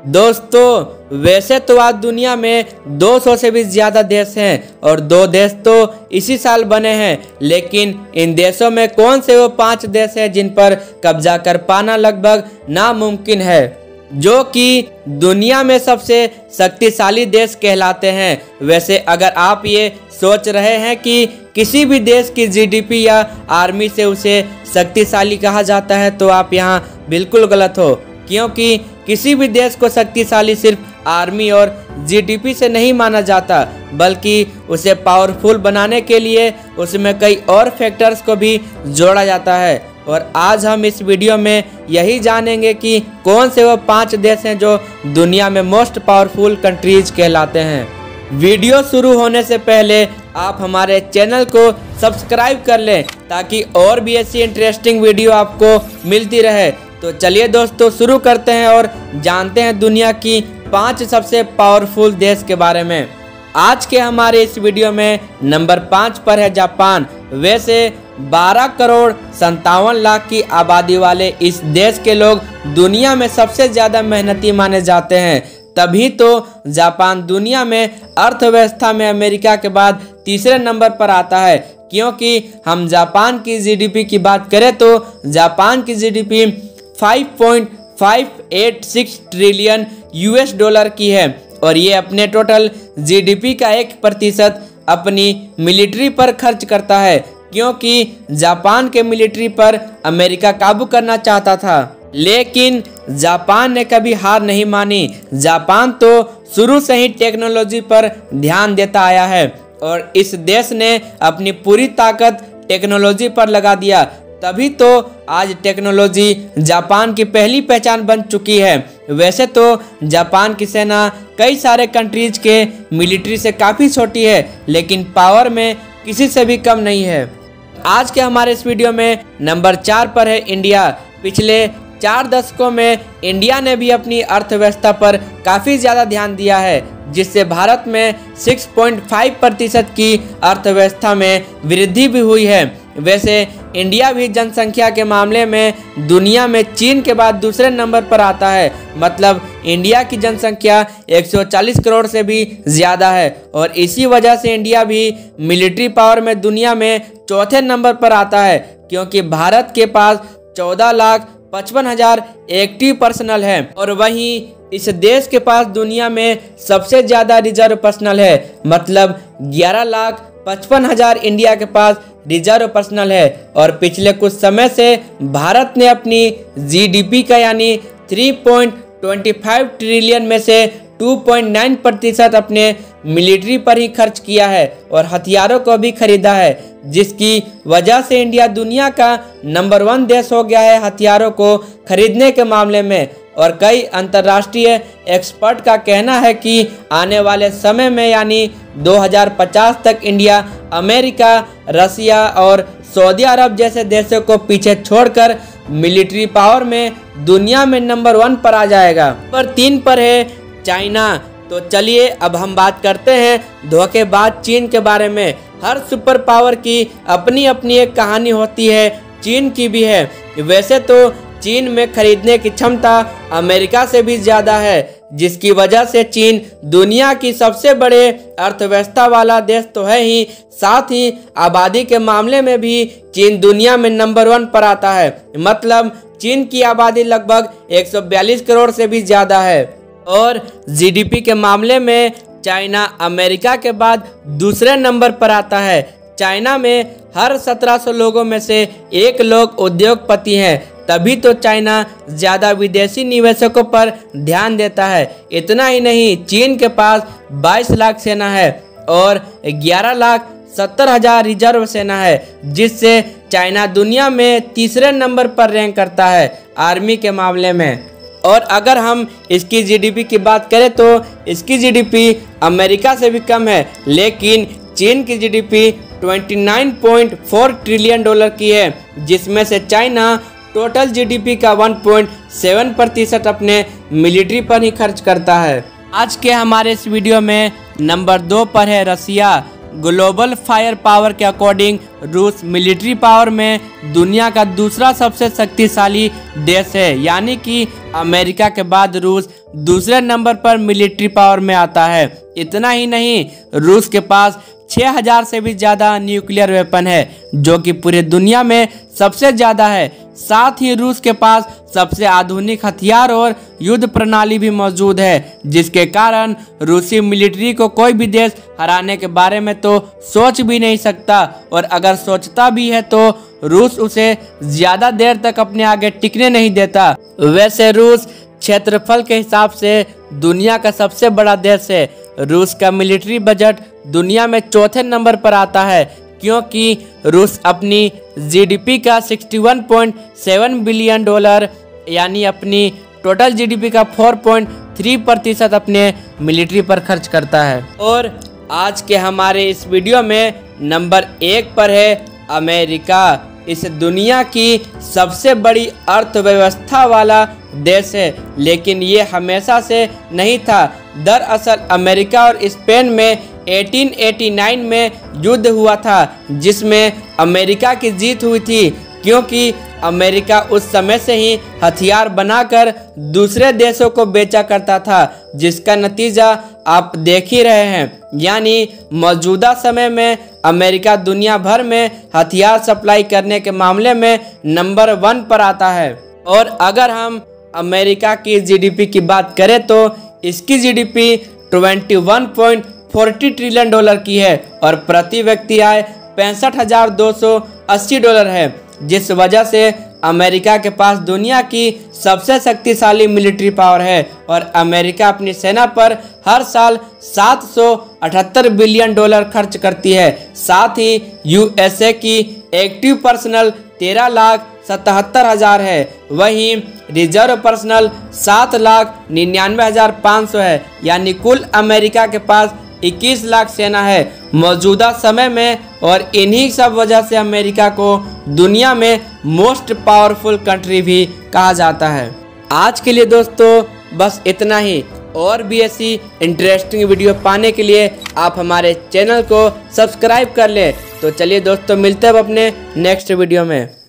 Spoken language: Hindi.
दोस्तों वैसे तो आज दुनिया में 200 से भी ज़्यादा देश हैं और 2 देश तो इसी साल बने हैं, लेकिन इन देशों में कौन से वो 5 देश हैं जिन पर कब्जा कर पाना लगभग नामुमकिन है, जो कि दुनिया में सबसे शक्तिशाली देश कहलाते हैं। वैसे अगर आप ये सोच रहे हैं कि किसी भी देश की जीडीपी या आर्मी से उसे शक्तिशाली कहा जाता है, तो आप यहाँ बिल्कुल गलत हो, क्योंकि किसी भी देश को शक्तिशाली सिर्फ आर्मी और जीडीपी से नहीं माना जाता, बल्कि उसे पावरफुल बनाने के लिए उसमें कई और फैक्टर्स को भी जोड़ा जाता है। और आज हम इस वीडियो में यही जानेंगे कि कौन से वो 5 देश हैं जो दुनिया में मोस्ट पावरफुल कंट्रीज कहलाते हैं। वीडियो शुरू होने से पहले आप हमारे चैनल को सब्सक्राइब कर लें ताकि और भी ऐसी इंटरेस्टिंग वीडियो आपको मिलती रहे। तो चलिए दोस्तों शुरू करते हैं और जानते हैं दुनिया की 5 सबसे पावरफुल देश के बारे में। आज के हमारे इस वीडियो में नंबर 5 पर है जापान। वैसे 12 करोड़ 57 लाख की आबादी वाले इस देश के लोग दुनिया में सबसे ज़्यादा मेहनती माने जाते हैं, तभी तो जापान दुनिया में अर्थव्यवस्था में अमेरिका के बाद तीसरे नंबर पर आता है। क्योंकि हम जापान की जीडीपी की बात करें तो जापान की जीडीपी 5.586 ट्रिलियन यूएस डॉलर की है और ये अपने टोटल जीडीपी का 1% अपनी मिलिट्री पर खर्च करता है, क्योंकि जापान के मिलिट्री पर अमेरिका काबू करना चाहता था। लेकिन जापान ने कभी हार नहीं मानी। जापान तो शुरू से ही टेक्नोलॉजी पर ध्यान देता आया है और इस देश ने अपनी पूरी ताकत टेक्नोलॉजी पर लगा दिया, तभी तो आज टेक्नोलॉजी जापान की पहली पहचान बन चुकी है। वैसे तो जापान की सेना कई सारे कंट्रीज के मिलिट्री से काफ़ी छोटी है, लेकिन पावर में किसी से भी कम नहीं है। आज के हमारे इस वीडियो में नंबर 4 पर है इंडिया। पिछले 4 दशकों में इंडिया ने भी अपनी अर्थव्यवस्था पर काफ़ी ज़्यादा ध्यान दिया है, जिससे भारत में 6.5% की अर्थव्यवस्था में वृद्धि भी हुई है। वैसे इंडिया भी जनसंख्या के मामले में दुनिया में चीन के बाद दूसरे नंबर पर आता है, मतलब इंडिया की जनसंख्या 140 करोड़ से भी ज़्यादा है और इसी वजह से इंडिया भी मिलिट्री पावर में दुनिया में चौथे नंबर पर आता है, क्योंकि भारत के पास 14,55,000 एक्टिव पर्सनल है और वहीं इस देश के पास दुनिया में सबसे ज़्यादा रिजर्व पर्सनल है, मतलब 11,55,000 इंडिया के पास रिजर्व पर्सनल है। और पिछले कुछ समय से भारत ने अपनी जीडीपी का यानी 3.25 ट्रिलियन में से 2.9% अपने मिलिट्री पर ही खर्च किया है और हथियारों को भी खरीदा है, जिसकी वजह से इंडिया दुनिया का नंबर 1 देश हो गया है हथियारों को खरीदने के मामले में। और कई अंतर्राष्ट्रीय एक्सपर्ट का कहना है कि आने वाले समय में यानी 2050 तक इंडिया अमेरिका, रसिया और सऊदी अरब जैसे देशों को पीछे छोड़कर मिलिट्री पावर में दुनिया में नंबर 1 पर आ जाएगा। नंबर 3 पर है चाइना। तो चलिए अब हम बात करते हैं धोखेबाज चीन के बारे में। हर सुपर पावर की अपनी अपनी एक कहानी होती है, चीन की भी है। वैसे तो चीन में खरीदने की क्षमता अमेरिका से भी ज़्यादा है, जिसकी वजह से चीन दुनिया की सबसे बड़े अर्थव्यवस्था वाला देश तो है ही, साथ ही आबादी के मामले में भी चीन दुनिया में नंबर 1 पर आता है। मतलब चीन की आबादी लगभग 142 करोड़ से भी ज़्यादा है और जीडीपी के मामले में चाइना अमेरिका के बाद दूसरे नंबर पर आता है। चाइना में हर 1700 लोगों में से 1 लोग उद्योगपति हैं, तभी तो चाइना ज़्यादा विदेशी निवेशकों पर ध्यान देता है। इतना ही नहीं, चीन के पास 22 लाख सेना है और 11,70,000 रिजर्व सेना है, जिससे चाइना दुनिया में तीसरे नंबर पर रैंक करता है आर्मी के मामले में। और अगर हम इसकी जीडीपी की बात करें तो इसकी जीडीपी अमेरिका से भी कम है, लेकिन चीन की जीडीपी 29.4 ट्रिलियन डॉलर की है, जिसमें से चाइना टोटल जीडीपी का 1.7% अपने मिलिट्री पर ही खर्च करता है। आज के हमारे इस वीडियो में नंबर 2 पर है रसिया। ग्लोबल फायर पावर के अकॉर्डिंग रूस मिलिट्री पावर में दुनिया का दूसरा सबसे शक्तिशाली देश है, यानी कि अमेरिका के बाद रूस दूसरे नंबर पर मिलिट्री पावर में आता है। इतना ही नहीं, रूस के पास 6000 से भी ज़्यादा न्यूक्लियर वेपन है, जो कि पूरे दुनिया में सबसे ज़्यादा है। साथ ही रूस के पास सबसे आधुनिक हथियार और युद्ध प्रणाली भी मौजूद है, जिसके कारण रूसी मिलिट्री को कोई भी देश हराने के बारे में तो सोच भी नहीं सकता, और अगर सोचता भी है तो रूस उसे ज़्यादा देर तक अपने आगे टिकने नहीं देता। वैसे रूस क्षेत्रफल के हिसाब से दुनिया का सबसे बड़ा देश है। रूस का मिलिट्री बजट दुनिया में चौथे नंबर पर आता है, क्योंकि रूस अपनी जीडीपी का 61.7 बिलियन डॉलर यानी अपनी टोटल जीडीपी का 4.3% अपने मिलिट्री पर खर्च करता है। और आज के हमारे इस वीडियो में नंबर 1 पर है अमेरिका। इस दुनिया की सबसे बड़ी अर्थव्यवस्था वाला देश है, लेकिन ये हमेशा से नहीं था। दरअसल अमेरिका और स्पेन में 1889 में युद्ध हुआ था, जिसमें अमेरिका की जीत हुई थी, क्योंकि अमेरिका उस समय से ही हथियार बनाकर दूसरे देशों को बेचा करता था, जिसका नतीजा आप देख ही रहे हैं। यानी मौजूदा समय में अमेरिका दुनिया भर में हथियार सप्लाई करने के मामले में नंबर 1 पर आता है। और अगर हम अमेरिका की जीडीपी की बात करें तो इसकी जीडीपी 21.40 ट्रिलियन डॉलर की है और प्रति व्यक्ति आय $65,280 है, जिस वजह से अमेरिका के पास दुनिया की सबसे शक्तिशाली मिलिट्री पावर है। और अमेरिका अपनी सेना पर हर साल $778 बिलियन खर्च करती है। साथ ही यूएसए की एक्टिव पर्सनल 13,77,000 है, वहीं रिजर्व पर्सनल 7,99,500 है। यानी कुल अमेरिका के पास 21 लाख सेना है मौजूदा समय में, और इन्हीं सब वजह से अमेरिका को दुनिया में मोस्ट पावरफुल कंट्री भी कहा जाता है। आज के लिए दोस्तों बस इतना ही। और भी ऐसी इंटरेस्टिंग वीडियो पाने के लिए आप हमारे चैनल को सब्सक्राइब कर लें। तो चलिए दोस्तों, मिलते हैं अपने नेक्स्ट वीडियो में।